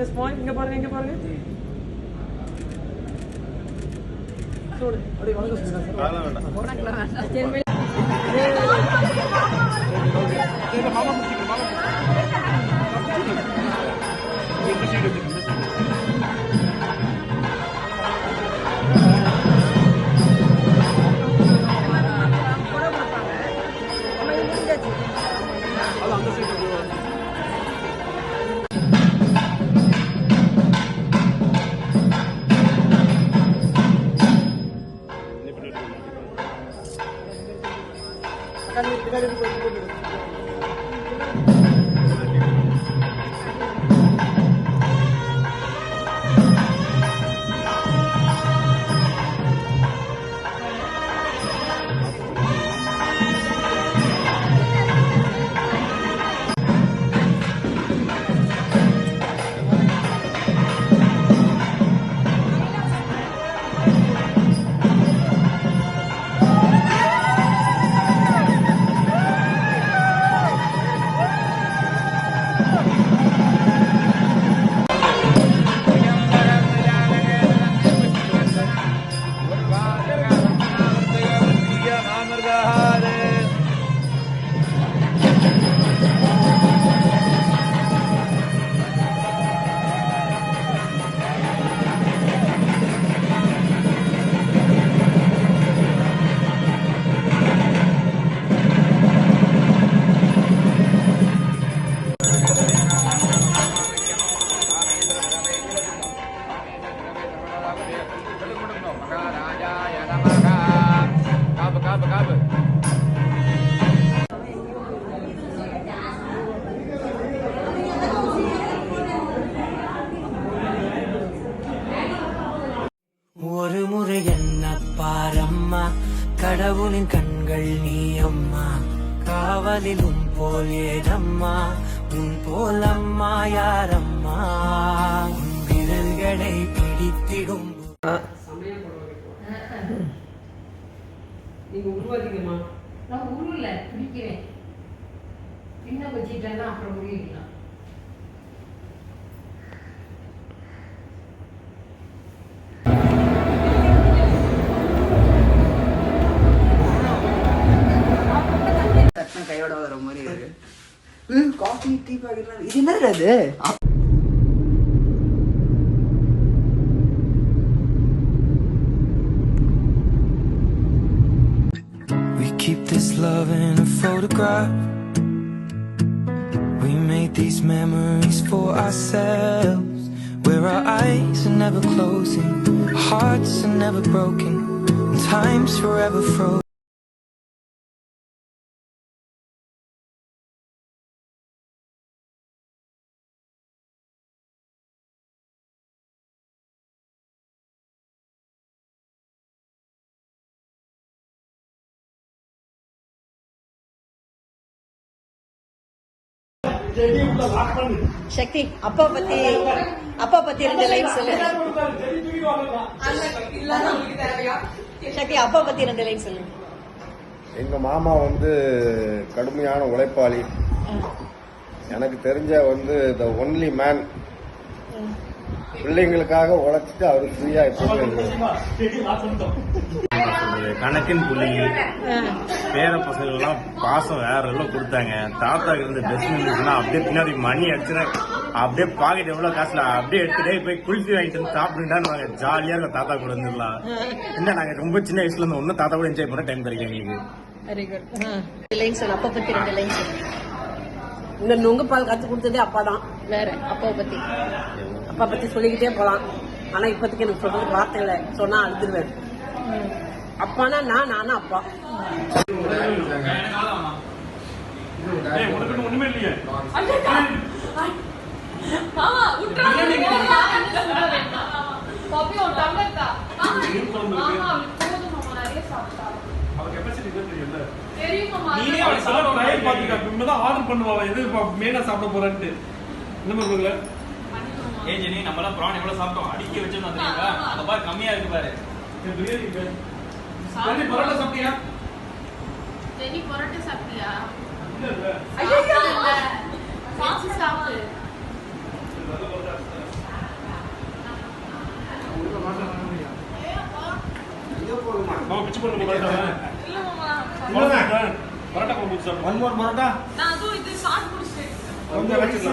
பாருங்க ஸ்மைல், இங்க பாருங்க, இங்க பாருங்க. சோடு அப்படியே வணக்கம் சொல்லுங்க சார். அதெல்லாம் வேண்டாம். மாமா முடிச்சிட்டு மாமா இந்த சைடு வச்சுக்கோங்க. ஒரு முறை என்ன பாரம்மா, கடவுளின் கண்கள் நீ அம்மா, காவலிலும் போல் ஏதம்மா, உன் போல் அம்மா யாரம்மா, உன் விரல்களை பிடித்திடும். நீங்க உருவாக்கிங்கம்மா. நான் உருள பிடிக்கிறேன். இன்னும் வச்சிட்டேன்னா அப்புறம் உருவிக்கலாம். கையோட வர மாதிரி இருக்கு. காஃபி டீ பாக்கெட்லாம் இது என்னது அது? We keep this love in a photograph. We made these memories for ourselves, where our eyes are never closing, our hearts are never broken, and time's forever frozen. சக்தி அப்பா பத்தி 2 லைன் சொல்லு. சக்தி அப்பா பத்தி 2 line சொல்லு. எங்க மாமா கடுமையான உழைப்பாளி. எனக்கு தெரிஞ்ச த ஒன்லி மேன். பிள்ளைங்களுக்காக உழைச்சிட்டு அவரு ஃப்ரீயா கணக்கின் பிள்ளைங்கள் பேர பசங்க எல்லாம் பாசம் வேற எல்லாம் கொடுத்தாங்க. தாத்தாக்கு இருந்த பெஸ்ட் இருந்துச்சுன்னா அப்படியே பின்னாடி மணி அடிச்சுன்னா அப்படியே பாக்கெட் எவ்வளவு காசுல அப்படியே எடுத்துட்டே போய் குளிச்சு வாங்கிட்டு வந்து சாப்பிட்டுட்டான்னு ஜாலியா இருக்க தாத்தா கூட இருந்துடலாம். என்ன நாங்க ரொம்ப சின்ன வயசுல இருந்து ஒன்னும் தாத்தா கூட என்ஜாய் பண்ண டைம் கிடைக்கும் எங்களுக்கு. Very good. லைன் சொல்லு. அப்பா பத்தி 2 லைன் சொல்லு. இந்த நுங்கு பால் கத்து கொடுத்ததே அப்பா தான். வேற அப்பா பத்தி சொல்லிக்கிட்டே போலாம். ஆனா இப்போதைக்கு எனக்கு சொல்றதுக்கு வார்த்தை இல்லை. சொன்னா அழுதுருவேன். அப்பானா நானும் அப்பா. ஒண்ணுமே இல்லையே. ஆர்டர் பண்ணுவாங்க எது மெயினா சாப்பிட போறேன்ட்டு. நம்மளாம் பிரான் எவ்வளவு சாப்பிட்டோம், அடிக்க வச்சோம் தெரியுங்களா? அந்த பாரு கம்மியா இருக்கு பாரு. பரோட்டா சாப்பிட்டியா? பரோட்டா சாப்பிட்டியா? ஐயோ சாப்பிட்டு பிச்சு போட்டு பரோட்டா பரோட்டா குழம்பு சாப்பிடுவோம். ஒன் மோர் பரோட்டா நான் அதுவும் இது ஷார்ட் முடிச்சிட்டேன். கொஞ்சம் வச்சுக்கலாம்.